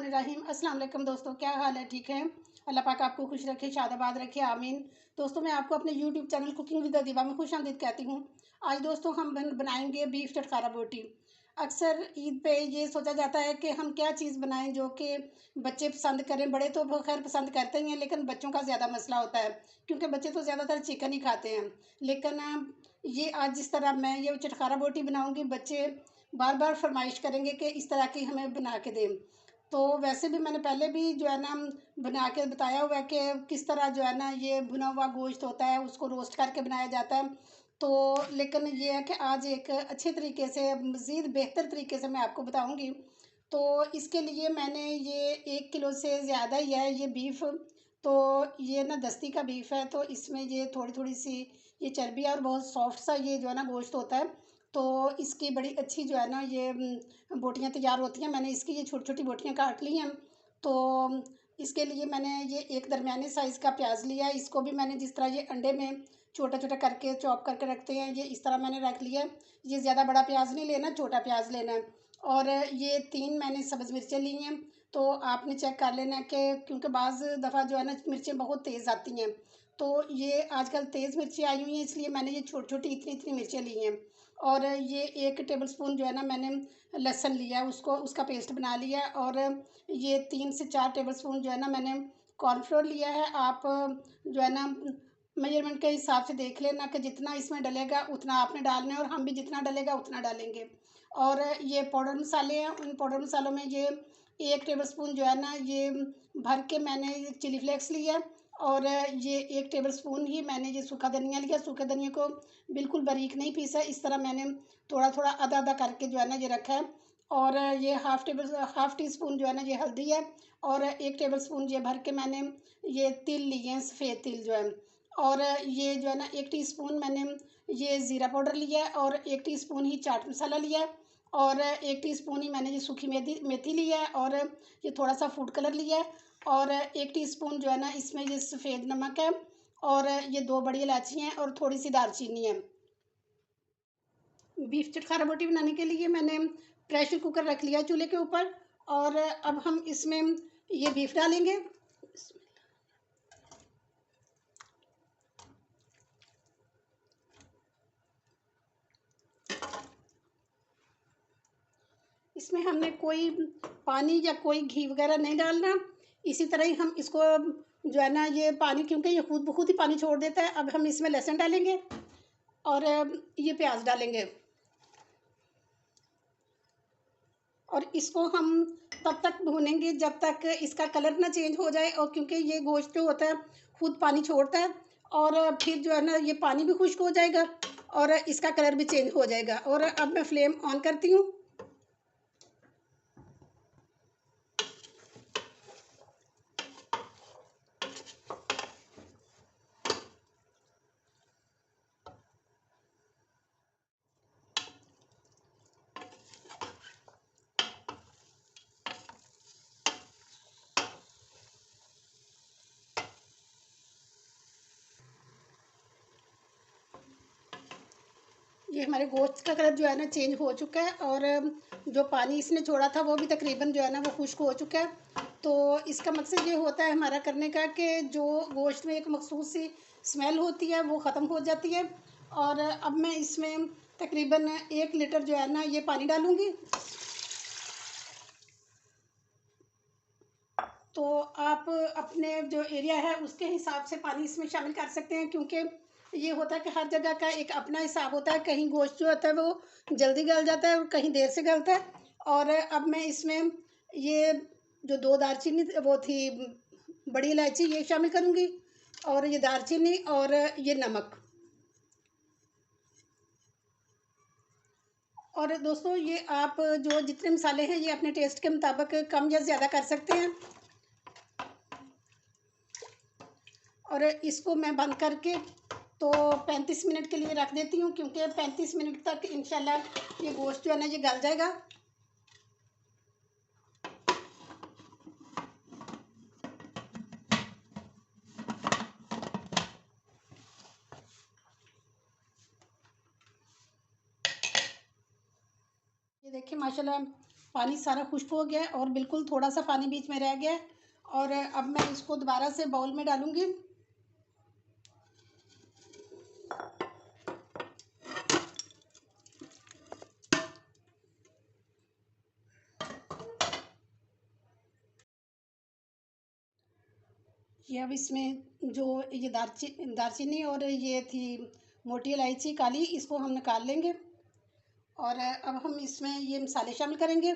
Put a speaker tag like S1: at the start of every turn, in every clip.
S1: बिस्मिल्लाहिर्रहमानिर्रहीम। अस्सलाम वालेकुम दोस्तों, क्या हाल है? ठीक है। अल्लाह पाक आपको खुश रखे, शादाबाद रखे, आमीन। दोस्तों, मैं आपको अपने YouTube channel cooking with Adiba में खुशामदीद कहती हूँ। आज दोस्तों हम बनाएंगे बीफ चटखारा बोटी। अक्सर ईद पे ये सोचा जाता है कि हम क्या चीज़ बनाएं जो कि बच्चे पसंद करें। बड़े तो खैर पसंद करते ही हैं, लेकिन बच्चों का ज़्यादा मसला होता है क्योंकि बच्चे तो ज़्यादातर चिकन ही खाते हैं। लेकिन ये आज जिस तरह मैं ये चटखारा बोटी बनाऊंगी, बच्चे बार बार फरमाइश करेंगे कि इस तरह की हमें बना के दें। तो वैसे भी मैंने पहले भी जो है ना बना के बताया हुआ है कि किस तरह जो है ना ये भुना हुआ गोश्त होता है, उसको रोस्ट करके बनाया जाता है। तो लेकिन ये है कि आज एक अच्छे तरीके से, मज़ीद बेहतर तरीके से मैं आपको बताऊंगी। तो इसके लिए मैंने ये 1 किलो से ज़्यादा ही है ये बीफ। तो ये ना दस्ती का बीफ है, तो इसमें ये थोड़ी थोड़ी सी ये चर्बी है और बहुत सॉफ्ट सा ये जो है ना गोश्त होता है। तो इसकी बड़ी अच्छी जो है ना ये बोटियाँ तैयार होती हैं। मैंने इसकी ये छोटी छोटी बोटियाँ काट ली हैं। तो इसके लिए मैंने ये एक दरमियाने साइज़ का प्याज लिया है। इसको भी मैंने जिस तरह ये अंडे में छोटा छोटा करके चॉप करके रखते हैं, ये इस तरह मैंने रख लिया है। ये ज़्यादा बड़ा प्याज नहीं लेना, छोटा प्याज लेना है। और ये 3 मैंने सब्ज़ मिर्चें ली हैं। तो आपने चेक कर लेना कि क्योंकि बाज़ दफ़ा जो है ना मिर्चें बहुत तेज़ आती हैं। तो ये आजकल तेज़ मिर्ची आई हुई हैं, इसलिए मैंने ये छोटी छोटी इतनी इतनी मिर्चें ली हैं। और ये 1 टेबलस्पून जो है ना मैंने लहसुन लिया, उसको उसका पेस्ट बना लिया। और ये 3 से 4 टेबलस्पून जो है ना मैंने कॉर्नफ्लोर लिया है। आप जो है ना मेजरमेंट के हिसाब से देख लेना कि जितना इसमें डलेगा उतना आपने डालना है, और हम भी जितना डलेगा उतना डालेंगे। और ये पाउडर मसाले हैं, उन पाउडर मसालों में ये 1 टेबलस्पून जो है ना ये भर के मैंने चिली फ्लेक्स लिया है। और ये 1 टेबलस्पून ही मैंने ये सूखा धनिया लिया। सूखे धनिया को बिल्कुल बारीक नहीं पीसा है, इस तरह मैंने थोड़ा थोड़ा आधा आधा करके जो है ना ये रखा है। और ये हाफ़ टी स्पून जो है ना ये हल्दी है। और 1 टेबलस्पून ये भर के मैंने ये तिल लिए हैं, सफ़ेद तिल जो है। और ये जो है ना 1 टीस्पून मैंने ये ज़ीरा पाउडर लिया है। और 1 टीस्पून ही चाट मसाला लिया है। और 1 टीस्पून ही मैंने ये सूखी मेथी मेथी लिया है। और ये थोड़ा सा फूड कलर लिया है। और 1 टीस्पून जो है ना इसमें ये सफ़ेद नमक है। और ये 2 बड़ी इलायची हैं और थोड़ी सी दालचीनी है। बीफ चटखारा बोटी बनाने के लिए मैंने प्रेशर कुकर रख लिया चूल्हे के ऊपर। और अब हम इसमें ये बीफ डालेंगे। इसमें हमने कोई पानी या कोई घी वगैरह नहीं डालना। इसी तरह ही हम इसको जो है ना ये पानी, क्योंकि ये खुद ब खुद ही पानी छोड़ देता है। अब हम इसमें लहसुन डालेंगे और ये प्याज डालेंगे। और इसको हम तब तक भूनेंगे जब तक इसका कलर ना चेंज हो जाए। और क्योंकि ये गोश्त जो होता है खुद पानी छोड़ता है, और फिर जो है ना ये पानी भी खुश्क हो जाएगा और इसका कलर भी चेंज हो जाएगा। और अब मैं फ्लेम ऑन करती हूँ। ये हमारे गोश्त का कलर जो है ना चेंज हो चुका है। और जो पानी इसने छोड़ा था वो भी तकरीबन जो है ना वो खुश्क हो चुका है। तो इसका मकसद ये होता है हमारा करने का कि जो गोश्त में एक मखसूस सी स्मेल होती है वो ख़त्म हो जाती है। और अब मैं इसमें तकरीबन 1 लीटर जो है ना ये पानी डालूँगी। तो आप अपने जो एरिया है उसके हिसाब से पानी इसमें शामिल कर सकते हैं, क्योंकि ये होता है कि हर जगह का एक अपना हिसाब होता है। कहीं गोश्त जो होता है वो जल्दी गल जाता है और कहीं देर से गलता है। और अब मैं इसमें ये जो 2 दालचीनी वो थी, बड़ी इलायची, ये शामिल करूँगी। और ये दालचीनी और ये नमक। और दोस्तों ये आप जो जितने मसाले हैं ये अपने टेस्ट के मुताबिक कम या ज़्यादा कर सकते हैं। और इसको मैं बंद करके तो 35 मिनट के लिए रख देती हूँ, क्योंकि 35 मिनट तक इंशाल्लाह ये गोश्त जो है ना ये गल जाएगा। ये देखिए माशाल्लाह पानी सारा खुश्क हो गया है और बिल्कुल थोड़ा सा पानी बीच में रह गया है। और अब मैं इसको दोबारा से बाउल में डालूँगी। ये अब इसमें जो ये दालचीनी और ये थी मोटी इलायची काली, इसको हम निकाल लेंगे। और अब हम इसमें ये मसाले शामिल करेंगे।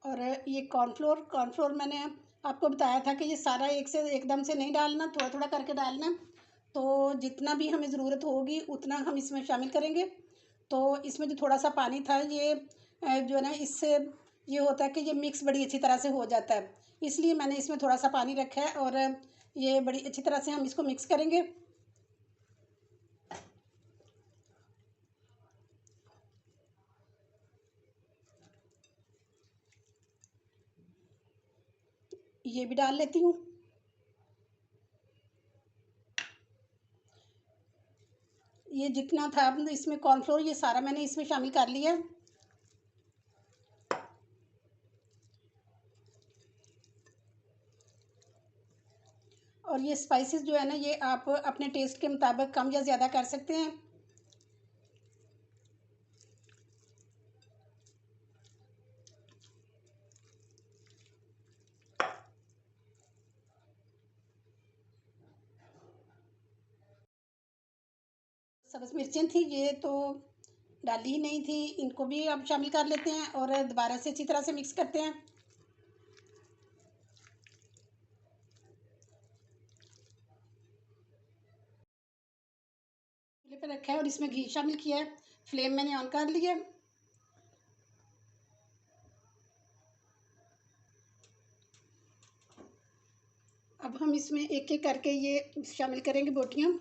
S1: और ये कॉर्नफ्लोर मैंने आपको बताया था कि ये सारा एकदम से नहीं डालना, थोड़ा थोड़ा करके डालना। तो जितना भी हमें ज़रूरत होगी उतना हम इसमें शामिल करेंगे। तो इसमें जो थोड़ा सा पानी था ये जो है ना, इससे ये होता है कि ये मिक्स बड़ी अच्छी तरह से हो जाता है, इसलिए मैंने इसमें थोड़ा सा पानी रखा है। और ये बड़ी अच्छी तरह से हम इसको मिक्स करेंगे। ये भी डाल लेती हूँ। ये जितना था इसमें कॉर्नफ्लोर, ये सारा मैंने इसमें शामिल कर लिया। और ये स्पाइसेस जो है ना, ये आप अपने टेस्ट के मुताबिक कम या ज़्यादा कर सकते हैं। सब्ज़ मिर्चें थी, ये तो डाली ही नहीं थी, इनको भी अब शामिल कर लेते हैं और दोबारा से अच्छी तरह से मिक्स करते हैं। चूल्हे पे रखा है और इसमें घी शामिल किया है। फ्लेम मैंने ऑन कर लिया। अब हम इसमें एक एक करके ये शामिल करेंगे बोटियाँ।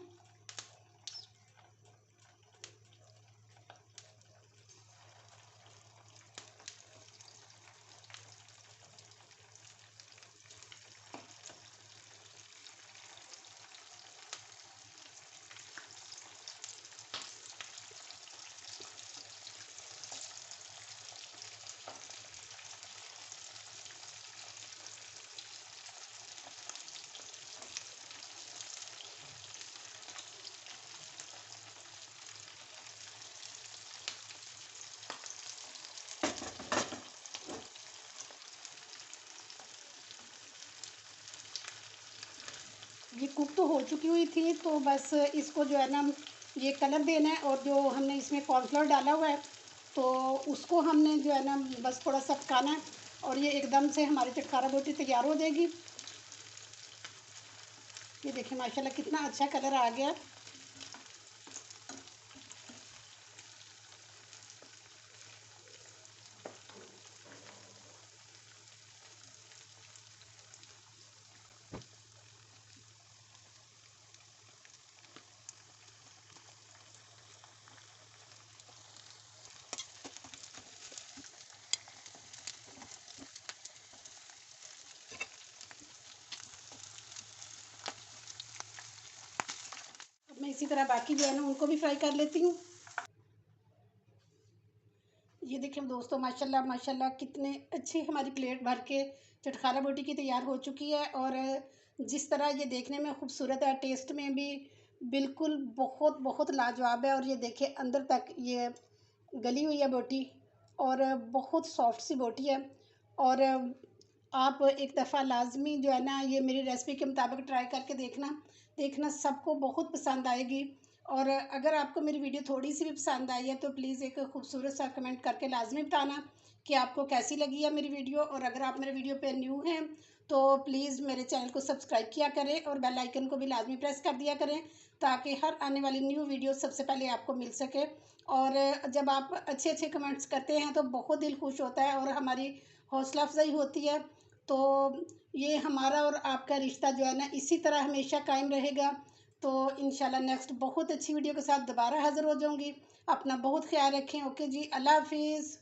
S1: ये कुक तो हो चुकी हुई थी, तो बस इसको जो है ना, ये कलर देना है। और जो हमने इसमें कॉर्नफ्लोर डाला हुआ है, तो उसको हमने जो है ना बस थोड़ा सा पकाना है और ये एकदम से हमारी चटखारा बोटी तैयार हो जाएगी। ये देखिए माशाल्लाह कितना अच्छा कलर आ गया। अब मैं इसी तरह बाकी जो है ना उनको भी फ्राई कर लेती हूँ। ये देखिए दोस्तों, माशाल्लाह माशाल्लाह कितने अच्छी हमारी प्लेट भर के चटखारा बोटी की तैयार हो चुकी है। और जिस तरह ये देखने में खूबसूरत है, टेस्ट में भी बिल्कुल बहुत बहुत लाजवाब है। और ये देखिए अंदर तक ये गली हुई है बोटी और बहुत सॉफ्ट सी बोटी है। और आप एक दफ़ा लाजमी जो है ना ये मेरी रेसिपी के मुताबिक ट्राई करके देखना, सबको बहुत पसंद आएगी। और अगर आपको मेरी वीडियो थोड़ी सी भी पसंद आई है तो प्लीज़ एक खूबसूरत सा कमेंट करके लाजमी बताना कि आपको कैसी लगी है मेरी वीडियो। और अगर आप मेरे वीडियो पे न्यू हैं तो प्लीज़ मेरे चैनल को सब्सक्राइब किया करें और बेल आइकन को भी लाजमी प्रेस कर दिया करें, ताकि हर आने वाली न्यू वीडियो सबसे पहले आपको मिल सके। और जब आप अच्छे अच्छे कमेंट्स करते हैं तो बहुत दिल खुश होता है और हमारी हौसला अफजाई होती है। तो ये हमारा और आपका रिश्ता जो है ना इसी तरह हमेशा कायम रहेगा। तो इंशाल्लाह नेक्स्ट बहुत अच्छी वीडियो के साथ दोबारा हाज़िर हो जाऊंगी। अपना बहुत ख्याल रखें। ओके जी, अल्लाह हाफिज़।